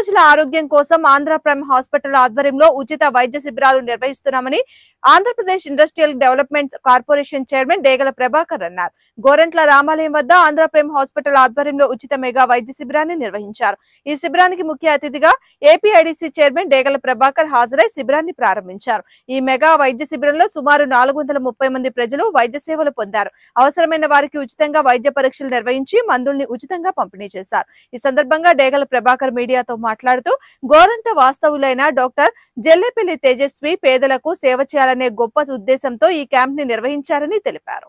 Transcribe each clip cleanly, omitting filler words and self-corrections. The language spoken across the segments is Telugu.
ప్రజల ఆరోగ్యం కోసం ఆంధ్ర ప్రైమ్ హాస్పిటల్ ఆధ్వర్యంలో ఉచిత వైద్య శిబిరాలు నిర్వహిస్తున్నామని Andhra Pradesh industrial development corporation chairman డేగల ప్రభాకర్ అన్నారు. గోరంట్ల రామాలయం వద్ద ఆంధ్ర ప్రైమ్ హాస్పిటల్ ఆధ్వర్యంలో ఉచిత మెగా వైద్య శిబిరాన్ని నిర్వహించారు. ఈ శిబిరానికి ముఖ్య అతిథిగా ఏపీఐడిసి చైర్మన్ డేగల ప్రభాకర్ హాజరై శిబిరాన్ని ప్రారంభించారు. ఈ మెగా వైద్య శిబిరంలో సుమారు 430 మంది ప్రజలు వైద్య సేవలు పొందారు. అవసరమైన వారికి ఉచితంగా వైద్య పరీక్షలు నిర్వహించి మందుల్ని ఉచితంగా పంపిణీ చేశారు. ఈ సందర్భంగా డేగల ప్రభాకర్ మీడియాతో మాట్లాడుతూ గోరంట వాస్తవులైన డాక్టర్ జెల్లేపల్లి తేజస్వి పేదలకు సేవ చేయాలనే గొప్ప ఉద్దేశంతో ఈ క్యాంప్ ని నిర్వహించారని తెలిపారు.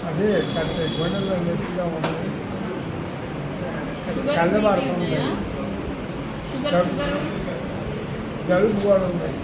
అదే గొడవలో నెట్గా ఉంది. కళ్ళ పడుతుంది, జలుబు కూడా ఉన్నాయి.